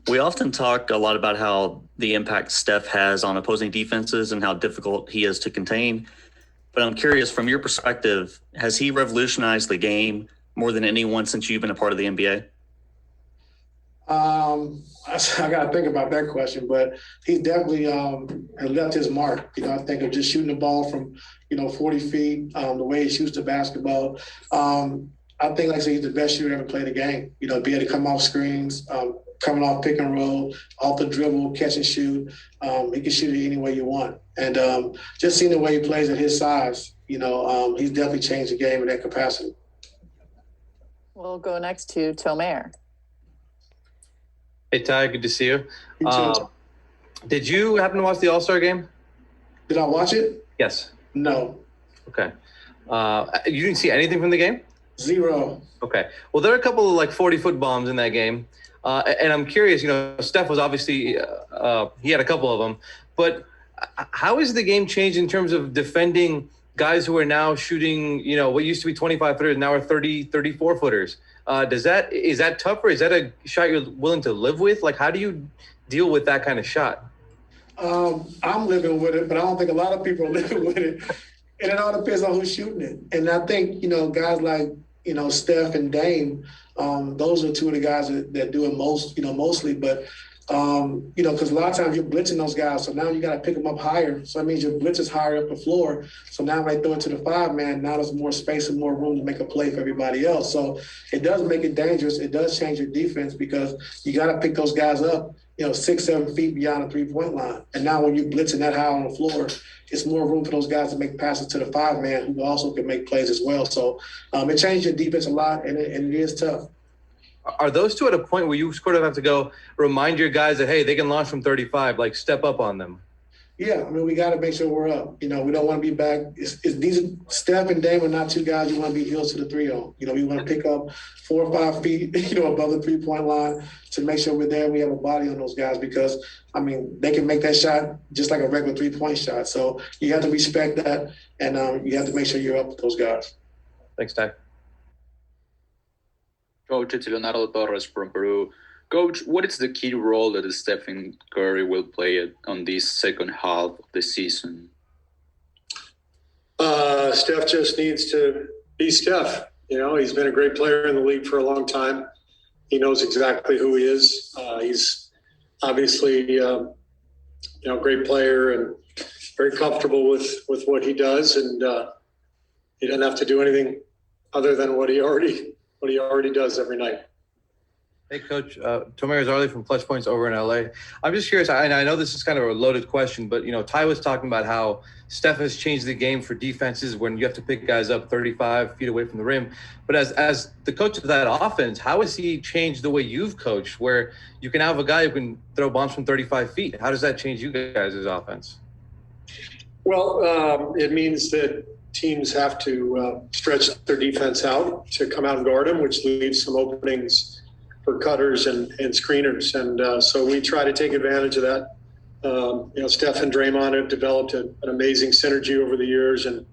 We often talk a lot about how the impact Steph has on opposing defenses and how difficult he is to contain. But I'm curious, from your perspective, has he revolutionized the game more than anyone since you've been a part of the NBA? I got to think about that question, but he's definitely has left his mark. I think of just shooting the ball from 40 feet, the way he shoots the basketball. I think, like I said, he's the best shooter ever played the game. Be able to come off screens, coming off pick and roll, off the dribble, catch and shoot. He can shoot it any way you want. And just seeing the way he plays at his size, he's definitely changed the game in that capacity. We'll go next to Tomer. Hey, Ty, good to see you. You too. Did you happen to watch the All-Star game? Did I watch it? Yes. No. Okay. You didn't see anything from the game? Zero. Okay. Well, there are a couple of 40-foot bombs in that game. And I'm curious, Steph was obviously, he had a couple of them. But how has the game changed in terms of defending guys who are now shooting, what used to be 25-footers now are 30, 34-footers? Is that tougher? Is that a shot you're willing to live with? How do you deal with that kind of shot? I'm living with it, but I don't think a lot of people are living with it. And it all depends on who's shooting it. And I think, guys like, Steph and Dame, those are two of the guys that do it most, mostly. But, because a lot of times you're blitzing those guys. So now you got to pick them up higher. So that means your blitz is higher up the floor. So now when they throw it to the 5-man, now there's more space and more room to make a play for everybody else. So it does make it dangerous. It does change your defense because you got to pick those guys up, 6-7 feet beyond the 3-point line. And now when you're blitzing that high on the floor, it's more room for those guys to make passes to the 5-man who also can make plays as well. So it changed your defense a lot, and it is tough. Are those two at a point where you sort of have to go remind your guys that, hey, they can launch from 35, step up on them? Yeah, we got to make sure we're up. We don't want to be back. These Steph and Dame are not two guys you want to be heels to the 3 on. We want to pick up 4 or 5 feet, above the 3-point line to make sure we're there. We have a body on those guys because, they can make that shot just like a regular 3-point shot. So you have to respect that, and you have to make sure you're up with those guys. Thanks, Ty. Coach, it's Leonardo Torres from Peru. Coach, what is the key role that Stephen Curry will play on this second half of the season? Steph just needs to be Steph. He's been a great player in the league for a long time. He knows exactly who he is. He's obviously, a great player and very comfortable with what he does. And he doesn't have to do anything other than what he already does every night. Hey, Coach. Tomer Zarley from Clutch Points over in LA. I'm just curious, and I know this is kind of a loaded question, but, Ty was talking about how Steph has changed the game for defenses when you have to pick guys up 35 feet away from the rim. But as the coach of that offense, how has he changed the way you've coached, where you can have a guy who can throw bombs from 35 feet? How does that change you guys' offense? Well, it means that teams have to stretch their defense out to come out and guard them, which leaves some openings for cutters and screeners. And so we try to take advantage of that. Steph and Draymond have developed an amazing synergy over the years, and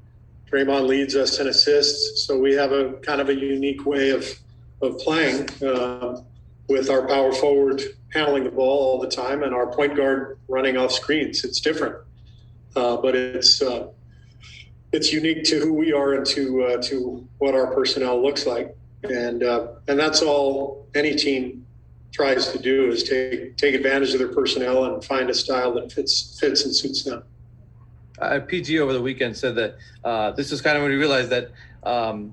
Draymond leads us in assists. So we have a kind of a unique way of playing with our power forward handling the ball all the time and our point guard running off screens. It's different, but it's unique to who we are and to what our personnel looks like. And that's all any team tries to do, is take advantage of their personnel and find a style that fits and suits them. PG over the weekend said that this is kind of when we realized that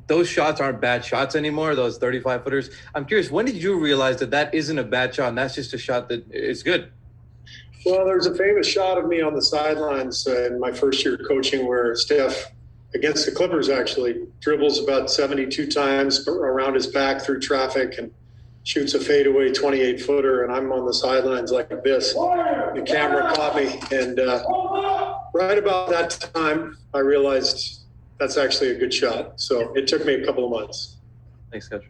those shots aren't bad shots anymore, those 35-footers. I'm curious, when did you realize that isn't a bad shot and that's just a shot that is good? Well, there's a famous shot of me on the sidelines in my first year coaching where Steph, against the Clippers actually, dribbles about 72 times around his back through traffic and shoots a fadeaway 28-footer, and I'm on the sidelines like this. The camera caught me, and right about that time, I realized that's actually a good shot. So it took me a couple of months. Thanks, Coach.